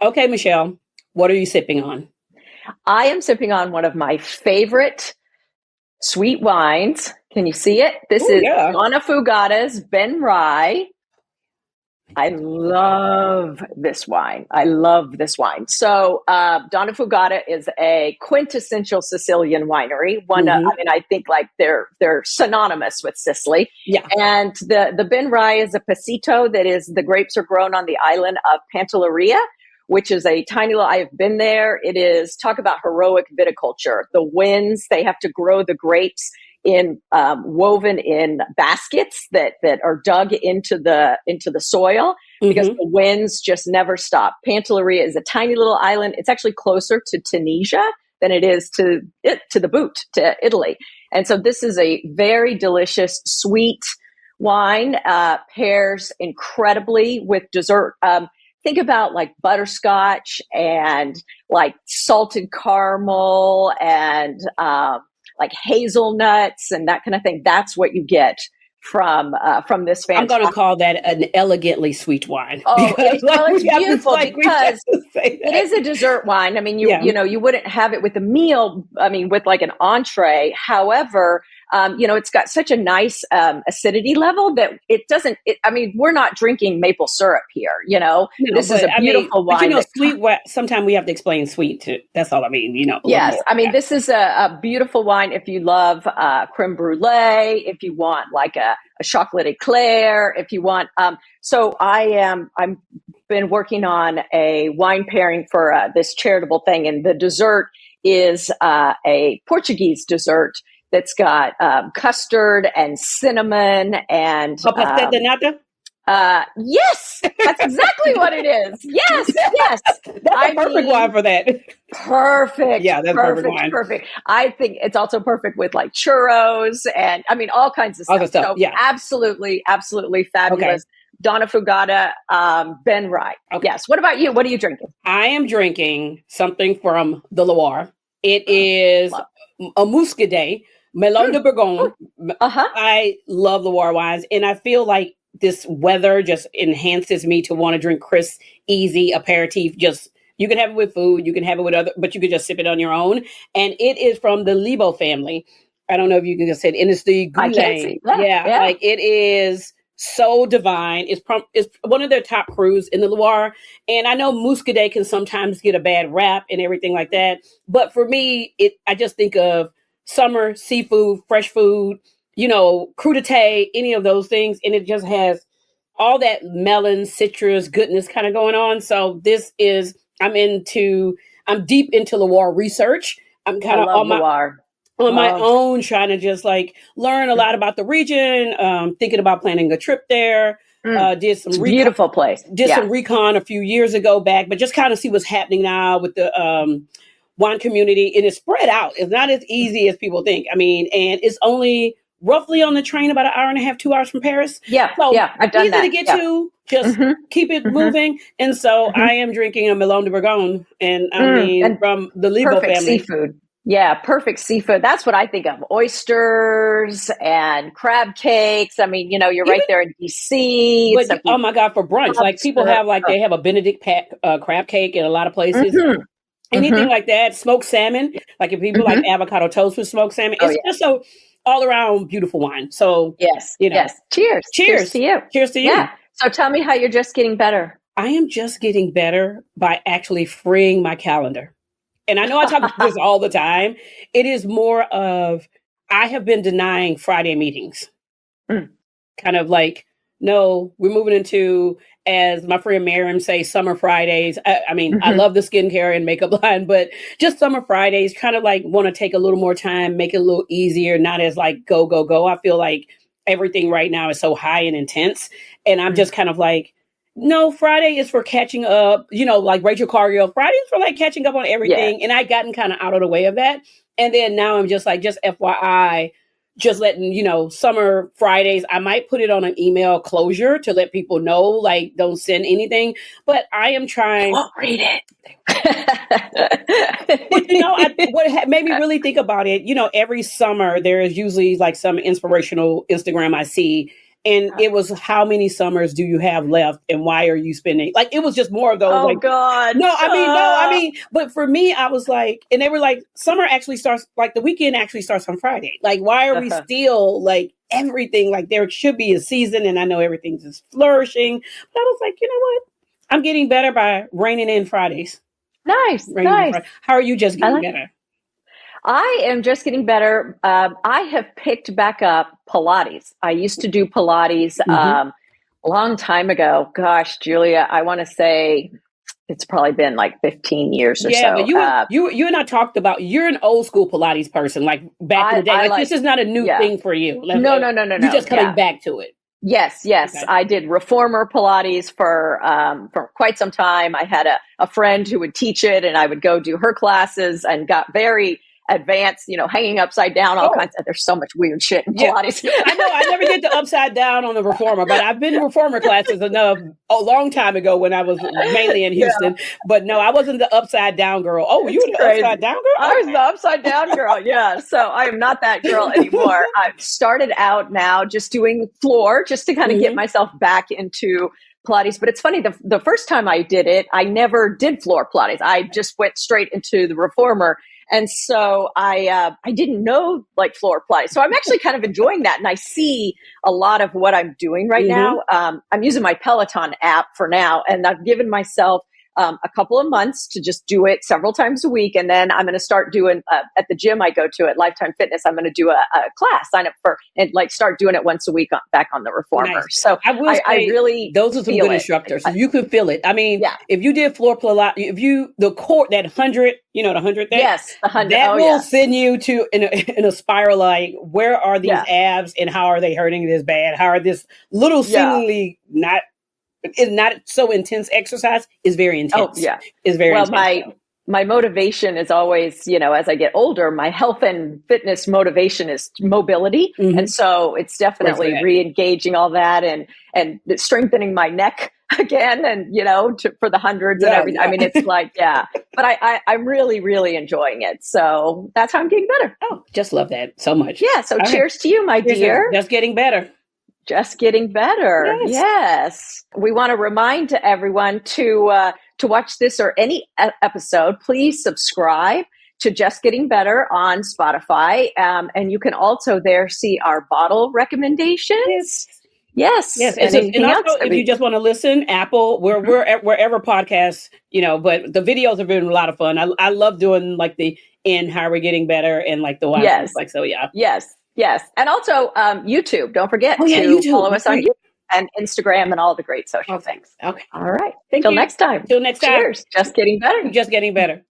Okay, Michelle, what are you sipping on? I am sipping on one of my favorite sweet wines. Can you see it? This Oh, is yeah. Donnafugata's Ben Ryé. I love this wine. I love this wine. So, Donnafugata is a quintessential Sicilian winery. Hmm. I think like they're synonymous with Sicily. Yeah. And the Ben Ryé is a passito that is the grapes are grown on the island of Pantelleria, which is a tiny little. I have been there. It is talk about heroic viticulture. The winds they have to grow the grapes in woven in baskets that are dug into the soil because Hmm. the winds just never stop. Pantelleria is a tiny little island. It's actually closer to Tunisia than it is to the boot to Italy. And so this is a very delicious, sweet wine. Pairs incredibly with dessert. Think about like butterscotch and like salted caramel and like hazelnuts and that kind of thing. That's what you get from this I'm going to fantastic. call that an elegantly sweet wine Oh, because, like, it's we have to beautiful like we have because to say it that. is a dessert wine. I mean, Yeah. you wouldn't have it with a meal. I mean, with like an entree. However, it's got such a nice acidity level that it doesn't. I mean, we're not drinking maple syrup here. No, This is but a I mean, beautiful but wine that. sweet. Sometimes we have to explain sweet too. That's all I mean. A little Yes, more. I mean Yeah. this is a beautiful wine if you love creme brulee, if you want like a chocolate eclair, if you want. So I'm been working on a wine pairing for this charitable thing, and the dessert is a Portuguese dessert that's got custard and cinnamon and Oh, pastel de nata. yes, that's exactly what it is. Yes, yes. That's a I perfect wine mean, for that. perfect, Yeah, that's a perfect perfect, wine. perfect. I think it's also perfect with like churros and I mean all kinds of Other stuff. stuff. So Yeah. absolutely, absolutely Okay. fabulous. Donna Fugata, Ben Ryé. Okay. Yes. What about you? What are you drinking? I am drinking something from the Loire. It Mm, is love. a Muscadet, Melon de Mm, Bourgogne. uh-huh. I love Loire wines, and I feel like this weather just enhances me to want to drink crisp, easy aperitif. Just you can have it with food, you can have it with other, but you can just sip it on your own. And it is from the Lieubeau family. I don't know if you can just say it, and it's the I can Goulaine. see. Yeah, Yeah, yeah. like it is so divine. It's one of their top crews in the Loire, and I know Muscadet can sometimes get a bad rap and everything like that. But for me, I just think of summer seafood, fresh food, crudité, any of those things, and it just has all that melon, citrus, goodness kind of going on. So this is I'm deep into Loire research. I'm I kind of love Loire. on my Oh, own trying to just like learn a lot about the region. Thinking about planning a trip there. mm. Did some It's a recon beautiful place. did Yeah. some recon a few years ago back, but just kind of see what's happening now with the wine community. And it's spread out. It's not as easy as people think. I mean, and it's only roughly on the train about an hour and a half, 2 hours from Paris. Yeah, So yeah. I've done easy to that. get Yeah. to. Just Mm-hmm. keep it Mm-hmm. moving. And so Mm-hmm. I am drinking a Melon de Bourgogne, and I mean And from the Libo perfect family. seafood. Yeah, perfect seafood. That's what I think of. Oysters and crab cakes. I mean, you're right Even there in DC. but So if oh you my god, for brunch, like people lobster. have like Oh. they have a Benedict crab cake in a lot of places. Mm-hmm. Anything Mm-hmm. like that, smoked salmon, like if people like Mm-hmm. avocado toast with smoked salmon, Oh it's yeah. just a all around beautiful wine. So, Yes. you know, Yes. Cheers. Cheers to cheers. you. Cheers to you. Yeah. So tell me how you're just getting better. I am just getting better by actually freeing my calendar. And I know I talk about this all the time. It is more of I have been denying Friday meetings. Mm. Kind of like, no, we're moving into, as my friend Miriam say, summer Fridays. I mean, I Mm-hmm. love the skincare and makeup line, but just summer Fridays, kind of like want to take a little more time, make it a little easier, not as like go, go, go. I feel like everything right now is so high and intense. And I'm just kind of like, no, Friday is for catching up, like Rachel Cargill. Friday is for like catching up on Yes. everything. And I gotten kind of out of the way of that. And then now I'm just like, just FYI, just letting, summer Fridays, I might put it on an email closure to let people know, like, don't send anything. But I am They trying. won't read But it. what made me really think about it, every summer there is usually like some inspirational Instagram I see, And it was, how many summers do you have left and why are you spending? Like, it was just more of those. Oh, like, God. no, I mean, but for me, I was like, and they were like, summer actually starts, like the weekend actually starts on Friday. Like, why are we still like everything? Like, there should be a season, and I know everything's just flourishing. But I was like, you know what? I'm getting better by reining in Fridays. Nice. Nice. How are you just getting better? I am just getting better. I have picked back up Pilates. I used to do Pilates a long time ago. Gosh, Julia, I want to say it's probably been like 15 years or so. Yeah, but you and I talked about, you're an old school Pilates person, like back in the day. Like, this is not a new thing for you. No. You're just coming back to it. Yes. Okay. I did reformer Pilates for quite some time. I had a friend who would teach it, and I would go do her classes and got very advanced, hanging upside down, all kinds of, there's so much weird shit in Pilates. I know, I never did the upside down on the reformer, but I've been to reformer classes enough a long time ago when I was mainly in Houston. But no, I wasn't the upside down girl. Oh, you were the upside down girl? I was the upside down girl, yeah. So I am not that girl anymore. I've started out now just doing floor, just to kind of get myself back into Pilates. But it's funny, the first time I did it, I never did floor Pilates. I just went straight into the reformer. And so I didn't know like floor Pilates. So I'm actually kind of enjoying that. And I see a lot of what I'm doing right now. I'm using my Peloton app for now. And I've given myself a couple of months to just do it several times a week. And then I'm going to start doing at the gym I go to at Lifetime Fitness. I'm going to do a class, sign up for, and like start doing it once a week back on the reformer. Nice. So I really, those are some good instructors. You can feel it. I mean, if you did floor Pilates, the core, that 100, the 100 thing. Yes. The 100. That will send you to in a spiral. Like, where are these abs and how are they hurting this bad? How are this little seemingly not so intense exercise is very intense. Oh, yeah. Is very intense. My motivation is always, as I get older, my health and fitness motivation is mobility. And so it's definitely re-engaging all that and strengthening my neck again and, for the hundreds and everything. I mean, it's like, but I'm really, really enjoying it. So that's how I'm getting better. Oh, just love that so much. Yeah. So cheers to you, my dear. Just getting better. Just getting better. Yes. We want to remind everyone to watch this or any episode. Please subscribe to Just Getting Better on Spotify. And you can also there see our bottle recommendations. Yes. And also, if you just want to listen, Apple, we're wherever podcasts, but the videos have been a lot of fun. I love doing like the how are we getting better and like the why. Like, so Yes. And also YouTube. Don't forget to follow us on YouTube and Instagram and all the great social things. Okay. All right. Till next time. Cheers. Just getting better. Just getting better.